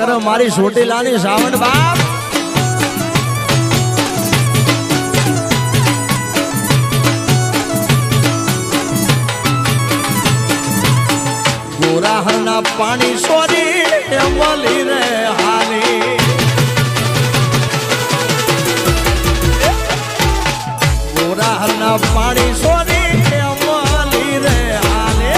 કરો મારી ચોટીલાની સાવણ બાપ. ગોરાહરના પાણી સોરી મળી રે હાની. ગોરાહરના પાણી સોરી મળી રે હાને.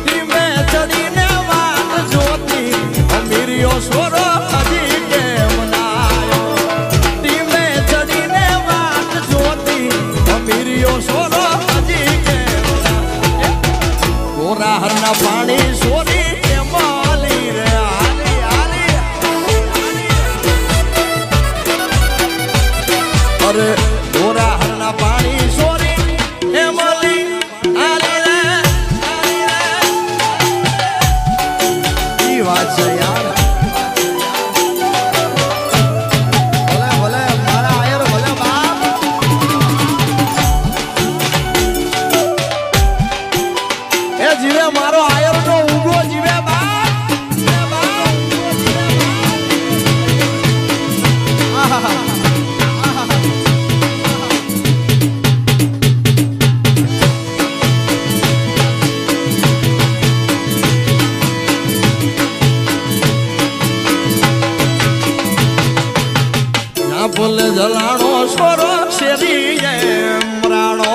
ધીમે ચડીને વાત જોતી અમીરિયો સોરો હજી કેમ નાયો. ધીમે ચડીને વાત જોતી અમીરિયો સોરો હજી કેમ નાયો. ગોરાહરના પાણી સોરી મળી રે હાની હાની. અરે ગોરાહરના પાણી સોરી એ મળી આલી રે ઈ વાત છે યાર. ભલે ભલે મારા આયર ભલે બાપ. એ જીવે મારો આયર નો ઉગો જીવે બાપ. આહા ફૂલ જલાણો સોરો શેરી રાણો.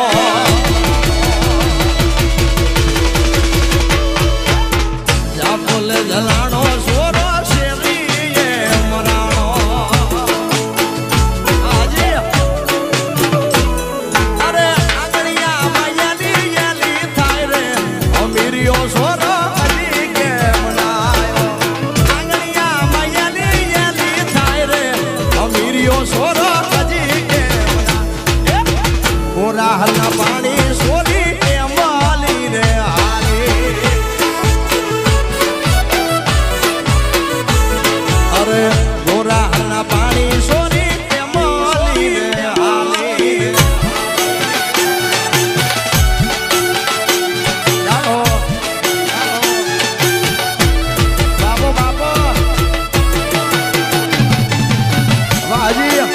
જા ફૂલ જલાણો સોરો શેરી રાણો. આજે અરે આંગળિયા માયાની યાલી થાય રે અમીરિયો સોરો હજી કેમ નાયો. આંગળિયા માયાની યાલી થાય રે અમીરિયો સોરો હજી કેમ નાયો. ગોરાહરના પાણી સોરી મળી રે હાની. અરે ગોરાહરના પાણી સોરી મળી રે હાની. જાઓ બાપો બાપો વાજી.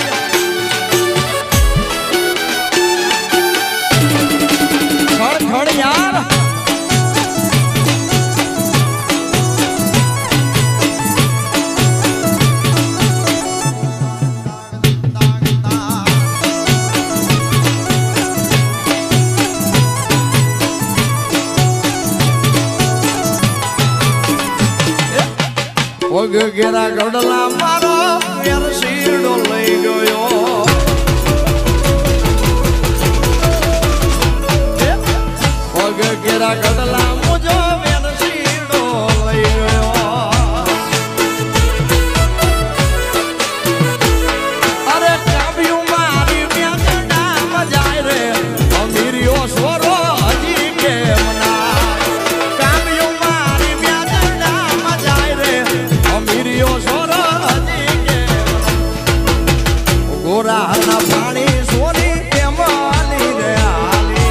ખડ યાર. પગ ઘેરા ગડલા મારો વેરશીડો લઈ ગયો. પગ ઘેરા ગડલા મુજો વેરશીડો લઈ ગયો. અરે કાવ્યું મારી વ્યાજના જાય રે અમીરિયો સોરો હજી કેમ નાયો. કાવ્યું મારી વ્યાજના જાય રે અમીરિયો સોરો હજી કેમ નાયો. ગોરાહરના પાણી સોરી મળી રે હાલી.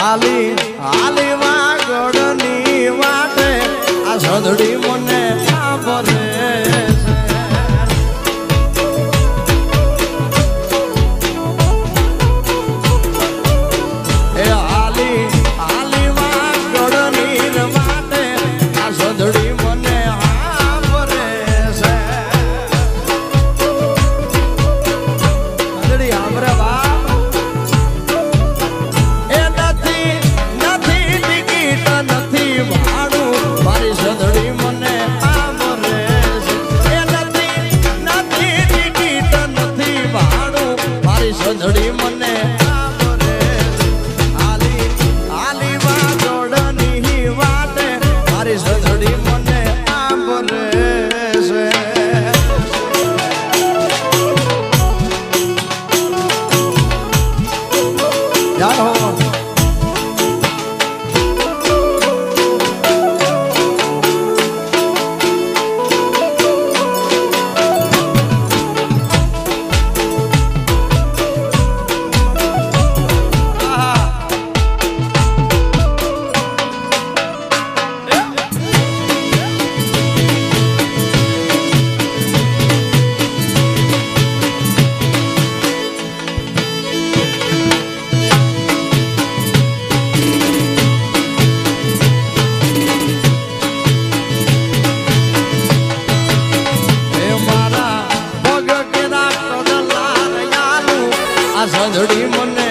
હાલી હાલી વાગડની વાટે આ સંધડી મને સાંભળે છે એ હાલી હાલી વાગડની વાટે આ સંધડી મને સાંભળે છે સંધડી સાંભળે બા સંધડી મને હાલી હાલી વાગડની વાટે મારી સંધડી મને સાંભળે છે જાઓ સંધડી મને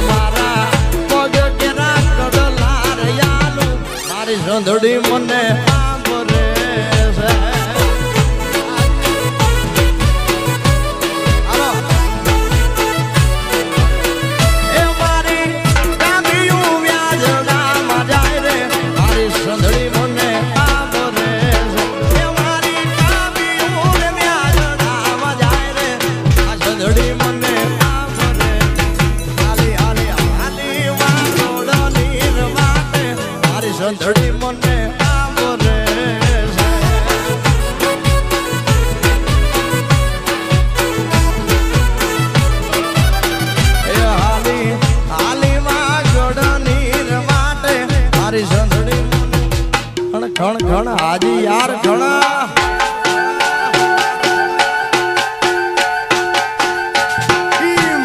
મારા પગ કેરા કડલાર યાલું મારી સંધડી મને સાંભળે છે એ મારી ગામીયું વ્યાજડામાં જાય રે મારી સંધડી મને સાંભળે છે એ મારી ગામીયું વ્યાજડામાં જાય રે આ સંધડી મને સાંભળે હાલી હાલી હાલી વાગડની વાટે મારી સંધડી મને સાંભળે છે એ હાલી હાલી વાગડની વાટે મારી સંધડી મને ઘણ ઘણ હાજી યાર ઘણા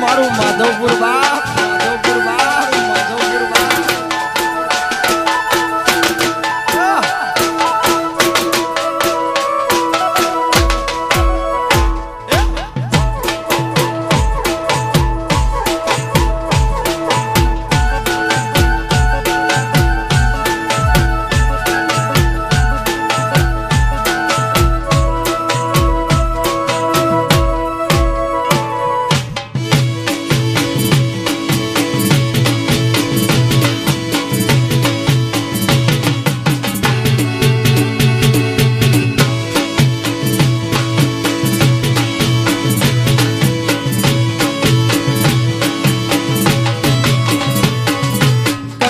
મારું માધવપુર બાપ માધવપુર બાપ માધવપુર બાપ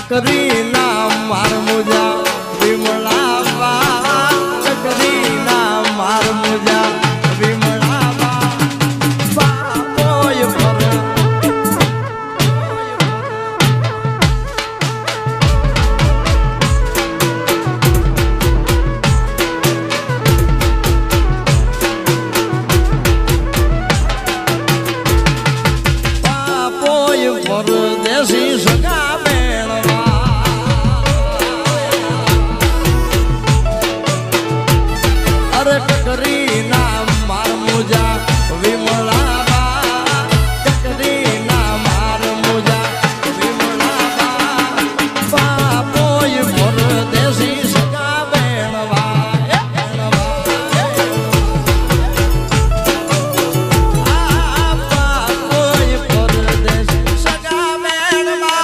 ચકરી ના માર મુજા વિમળાવા ચકરી ના માર મુજા વિમળાવા બાપોય પર બાપોય પરદેશી સગા ચકરી ના માર મુજા વિમળાવા ચકરી ના માર મુજા વિમળાવા બાપોય પરદેશી સગા બેણવા બાપોય પરદેશી સગા બેણવા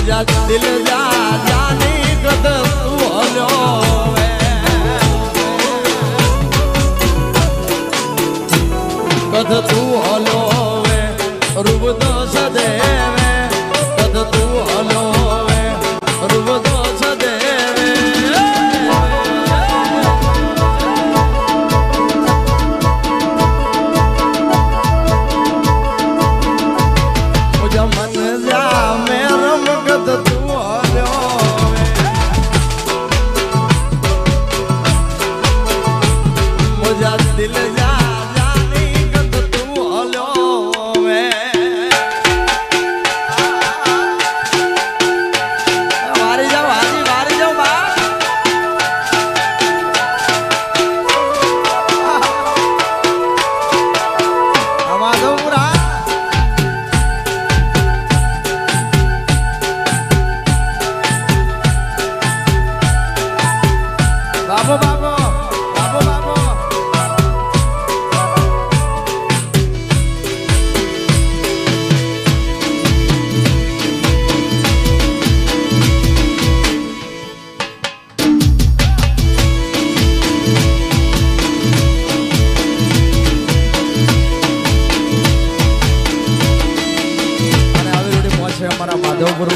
मुझा दिल जा जानी कद तू हलो कद तू हलो रूप तो सदेवे कद तू हलो रूप तो सदेवे मुझा मन जा मेरा मगद तू हलो मुझा दिल जा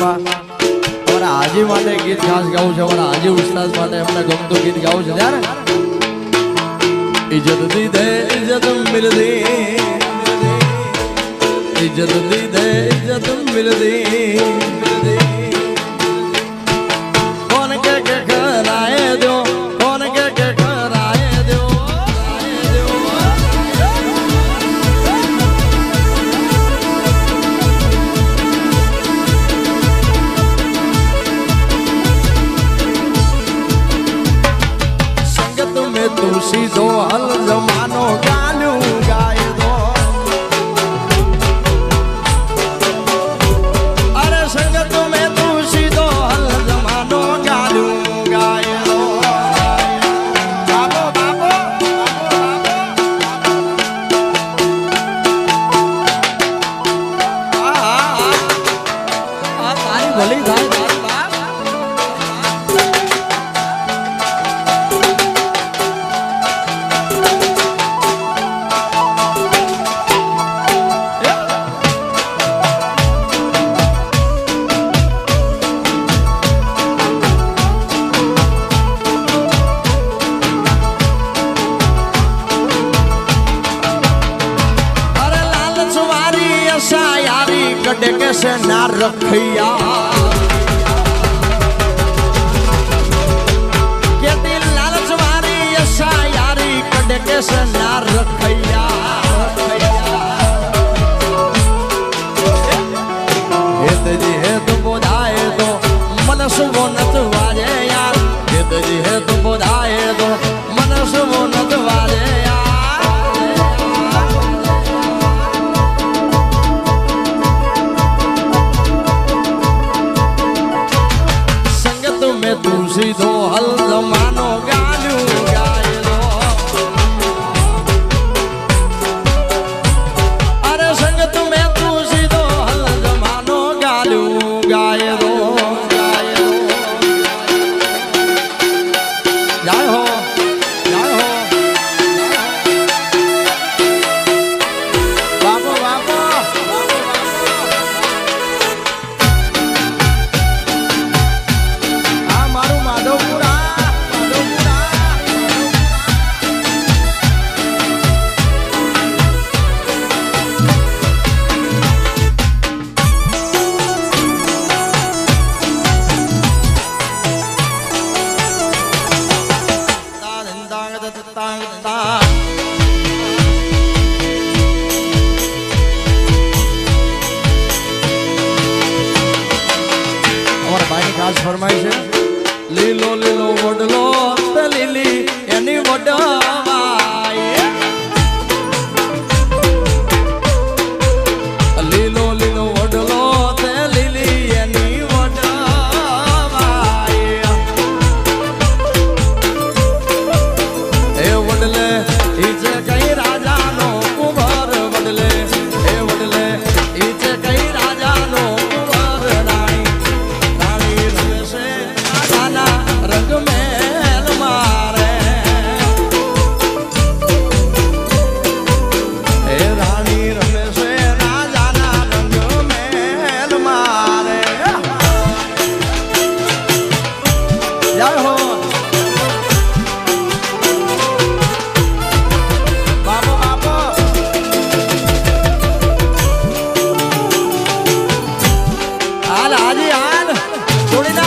हमारा हाजी माटे गीत खास गाऊं छे हमारा हाजी उस्ताद माटे हमने गमतो गीत गाऊं छे यार इज्जत दी दे इज्जत मिल दी इज्जत दी दे इज्जत मिल दी कौन के कराए दो कौन के कराए दो तू सीधो हल जमानो गालू गाय दो अरे संगत में तू सीधो हल जमानो गालू गाय दो बाबो बाबो तारी भली भाई कटे कैसे ना रखिया के दिल लालच मारी ऐसा यारी कटे कैसे ना रखिया हेत जी है तो बोधाए तो मन सुबो नत वाजे यार हेत जी है तो बोधाए तो मन सुबो नत वाजे यार तू सीधो हल जमानो गालू गाय दो अरे संगत में तू सीधो हल जमानो गालू गाय दो जाय हो बाबो बाबो ખાસ ફરમાય છે લીલો લીલો વડલો તે લીલી એની વડવાય લીલો લીલો વડલો તે લીલી એની વડવાય એ વડલે ઈ છે કઈ રાજાનો કુંવર વડલે એ વડલે ઈ છે કઈ રાજાનો કુંવર રાણી હાજી હાલ જોડીને